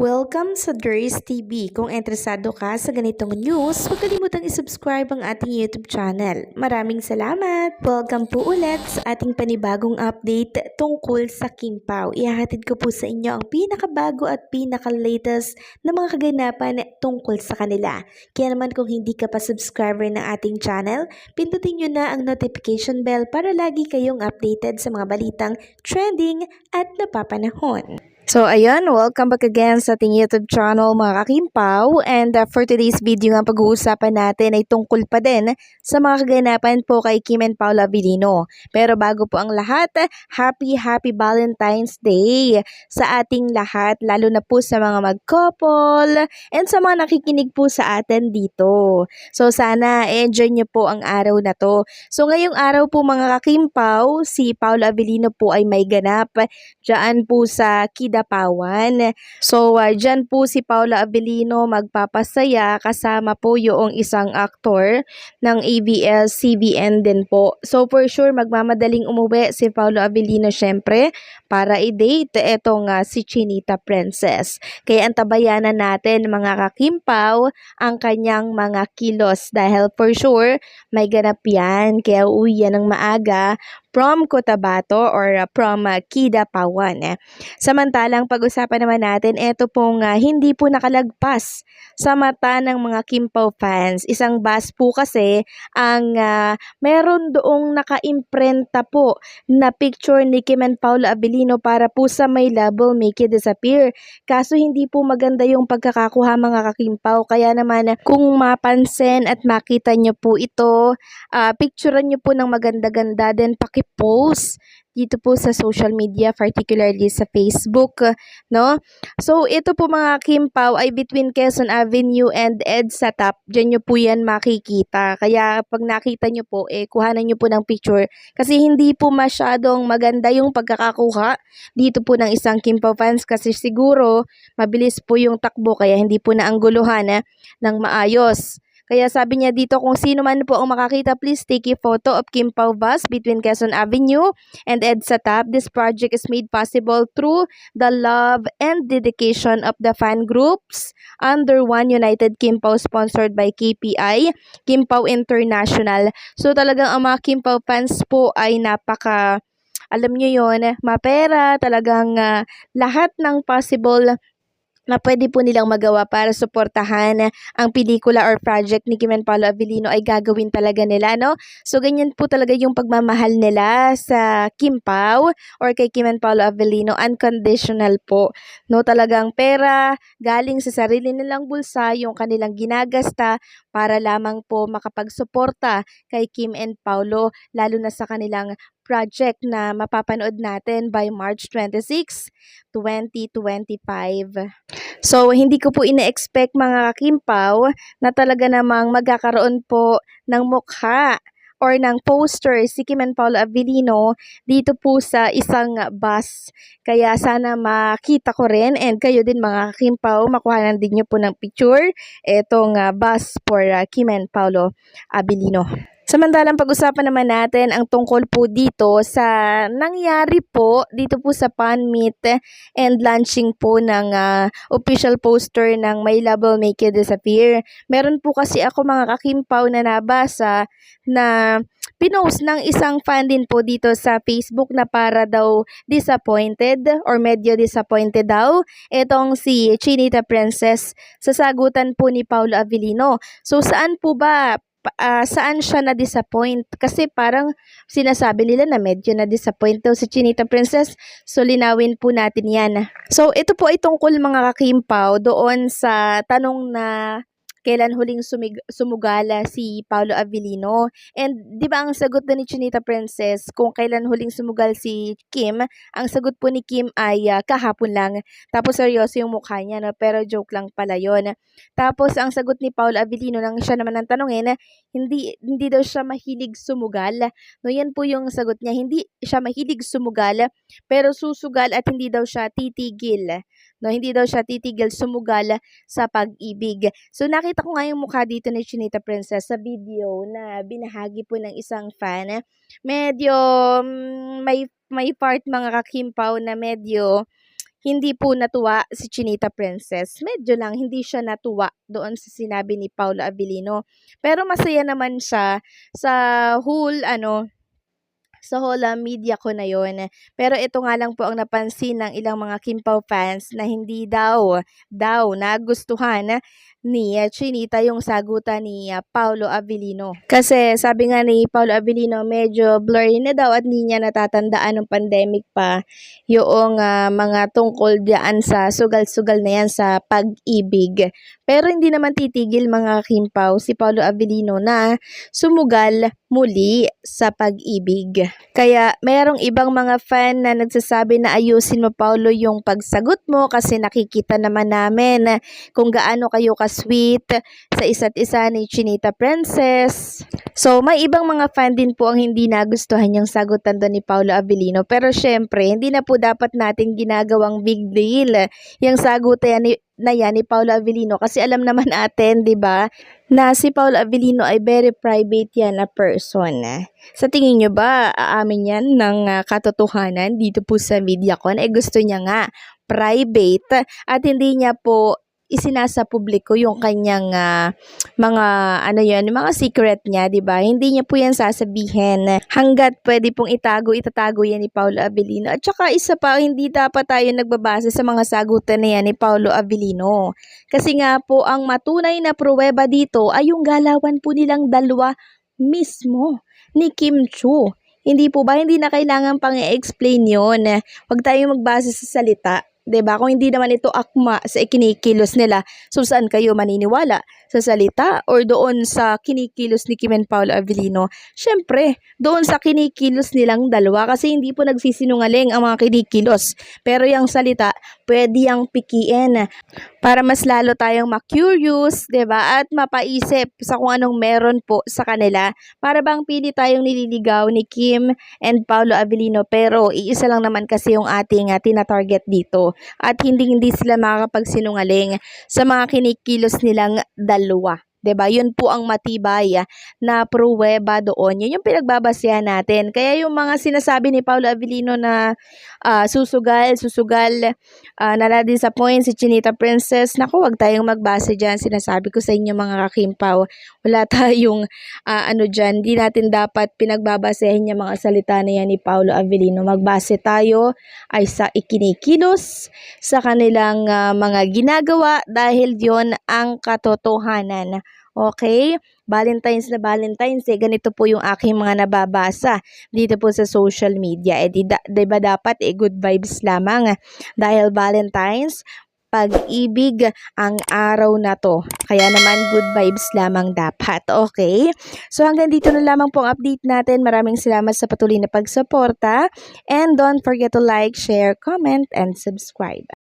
Welcome sa Durs TV. Kung interesado ka sa ganitong news, huwag kalimutang isubscribe ang ating YouTube channel. Maraming salamat! Welcome po ulit sa ating panibagong update tungkol sa Kim Pao. Ihahatid ko po sa inyo ang pinakabago at pinaka-latest na mga kaganapan tungkol sa kanila. Kaya naman kung hindi ka pa subscriber ng ating channel, pindutin nyo na ang notification bell para lagi kayong updated sa mga balitang trending at napapanahon. So ayun, welcome back again sa ating YouTube channel mga kakimpaw, and for today's video nga pag-uusapan natin ay tungkol pa din sa mga kaganapan po kay Kim and Paula Avellino. Pero bago po ang lahat, happy Valentine's Day sa ating lahat, lalo na po sa mga mag-couple and sa mga nakikinig po sa atin dito. So sana enjoy nyo po ang araw na to. So ngayong araw po mga kakimpaw, si Paula Avellino po ay may ganap dyan po sa Kidapawan. So, dyan po si Paula Avellino magpapasaya kasama po yung isang aktor ng ABS-CBN din po. So, for sure, magmamadaling umuwi si Paula Avellino syempre para i-date etong si Chinita Princess. Kaya antabayanan natin mga kakimpaw ang kanyang mga kilos dahil for sure may ganap yan. Kaya uwi yan ng maaga from Cotabato or from Kidapawan. Samantalang pag-usapan naman natin, ito pong hindi po nakalagpas sa mata ng mga Kim Pao fans. Isang bus po kasi ang meron doong naka-imprenta po na picture ni Kim and Paula Avellino para po sa My Love Will Make You Disappear. Kaso hindi po maganda yung pagkakakuha mga kakimpaw. Kaya naman kung mapansin at makita nyo po ito, picturean nyo po ng maganda-ganda, then paki-post dito po sa social media, particularly sa Facebook, no? So, ito po mga Kimpaw ay between Quezon Avenue and EDSA Top. Diyan nyo po yan makikita. Kaya pag nakita nyo po, kuhanan nyo po ng picture. Kasi hindi po masyadong maganda yung pagkakakuha dito po ng isang Kimpaw fans. Kasi siguro, mabilis po yung takbo. Kaya hindi po naangguluhan ng maayos. Kaya sabi niya dito, kung sino man po ang makakita, please take a photo of Kim Pao bus between Quezon Avenue and EDSA Top. This project is made possible through the love and dedication of the fan groups under One United Kim Pao sponsored by KPI, Kim Pao International. So talagang ang mga Kim Pao fans po ay alam nyo yon, mapera, talagang lahat ng possible na pwede po nilang magawa para suportahan ang pelikula or project ni Kim and Paula Avellino ay gagawin talaga nila, no? So, ganyan po talaga yung pagmamahal nila sa Kim Pao or kay Kim and Paula Avellino. Unconditional po, no? Talagang pera, galing sa sarili nilang bulsa, yung kanilang ginagasta para lamang po makapagsuporta kay Kim and Paulo, lalo na sa kanilang project na mapapanood natin by March 26, 2025. So, hindi ko po ina-expect mga kakimpaw na talaga namang magkakaroon po ng mukha or ng poster si Kim and Paula Avellino dito po sa isang bus. Kaya sana makita ko rin and kayo din mga kakimpaw, makuhanan din nyo po ng picture itong bus for Kim and Paula Avellino. Samantalang pag-usapan naman natin ang tungkol po dito sa nangyari po dito po sa fan meet and launching po ng official poster ng My Love Will Make You Disappear. Meron po kasi ako mga kakimpaw na nabasa na pinost ng isang fan din po dito sa Facebook na para daw disappointed or medyo disappointed daw itong si Chinita Princess sa sagutan po ni Paula Avellino. So saan po ba saan siya na-disappoint? Kasi parang sinasabi nila na medyo na-disappoint daw si Chinita Princess. So, linawin po natin yan. So, ito po ay tungkol mga kakimpaw doon sa tanong na kailan huling sumugala si Paula Avellino. And di ba ang sagot na ni Chinita Princess kung kailan huling sumugal si Kim, ang sagot po ni Kim ay kahapon lang. Tapos seryoso yung mukha niya, no? Pero joke lang pala yon. Tapos ang sagot ni Paula Avellino nang siya naman ang tanongin, hindi daw siya mahilig sumugal. No, yan po yung sagot niya. Hindi siya mahilig sumugal, pero susugal at hindi daw siya titigil. No, hindi daw siya titigil sumugal sa pag-ibig. So, nakita ko nga yung mukha dito ni Chinita Princess sa video na binahagi po ng isang fan. Medyo may part mga kakimpaw na medyo hindi po natuwa si Chinita Princess. Medyo lang hindi siya natuwa doon sa sinabi ni Paolo Abilino. Pero masaya naman siya sa whole media ko na yon. Pero ito nga lang po ang napansin ng ilang mga Kim Pao fans na hindi daw nagustuhan ni Chinita yung sagutan ni Paolo Abilino. Kasi sabi nga ni Paolo Abilino, medyo blurry na daw at hindi niya natatandaan ng pandemic pa yung mga tungkol diyan sa sugal-sugal na yan sa pag-ibig. Pero hindi naman titigil mga Kim Pao si Paolo Abilino na sumugal muli sa pag-ibig. Kaya mayroong ibang mga fan na nagsasabi na ayusin mo Paulo yung pagsagot mo kasi nakikita naman namin kung gaano kayo ka-sweet sa isa't isa ni Chinita Princess. So may ibang mga fan din po ang hindi nagustuhan yung sagutan doon ni Paolo Abilino. Pero syempre, hindi na po dapat natin ginagawang big deal yung sagutan na yan ni Paolo Abilino kasi alam naman natin, 'di ba, na si Paolo Abilino ay very private yan na person. Sa tingin nyo ba aamin yan ng katotohanan dito po sa MediaCon? Gusto niya nga private at hindi niya po isinasa publiko yung kanyang mga mga secret niya, 'di ba? Hindi niya po yan sasabihin hangga't pwede pong itatago yan ni Paolo Abilino. At saka isa pa, hindi dapat tayo nagbabase sa mga sagutan na yan ni Paolo Abilino. Kasi nga po ang matunay na pruweba dito ay yung galawan po nilang dalawa mismo ni Kim Chiu. Hindi po ba? Hindi na kailangan pang i-explain yun. Huwag tayong magbase sa salita. 'Di ba? Kung hindi naman ito akma sa ikinikilos nila, so saan kayo maniniwala? Sa salita or doon sa kinikilos ni Kim and Paolo Abilino? Syempre, doon sa kinikilos nilang dalawa kasi hindi po nagsisinungaling ang mga kinikilos. Pero yung salita, pwede yang pikiin para mas lalo tayong ma-curious, 'di ba? At mapaisip sa kung anong meron po sa kanila. Para bang pili tayong nililigaw ni Kim and Paolo Abilino pero iisa lang naman kasi yung ating tina-target dito. At hindi sila makakapagsinungaling sa mga kinikilos nilang dalawa. 'Di ba? Yun po ang matibay na pruweba doon. Yun yung pinagbabasehan natin. Kaya yung mga sinasabi ni Paolo Abilino na susugal, na-disappoint si Chinita Princess, naku, wag tayong magbase dyan. Sinasabi ko sa inyo mga Kim Pao, wala tayong dyan. Hindi natin dapat pinagbabasehin yung mga salita na yan ni Paolo Abilino. Magbase tayo ay sa ikinikilos, sa kanilang mga ginagawa dahil yon ang katotohanan. Okay? Valentine's, ganito po yung aking mga nababasa dito po sa social media. Diba dapat good vibes lamang dahil Valentine's, pag-ibig ang araw na to. Kaya naman good vibes lamang dapat. Okay? So hanggang dito na lamang pong update natin. Maraming salamat sa patuloy na pagsuporta and don't forget to like, share, comment, and subscribe.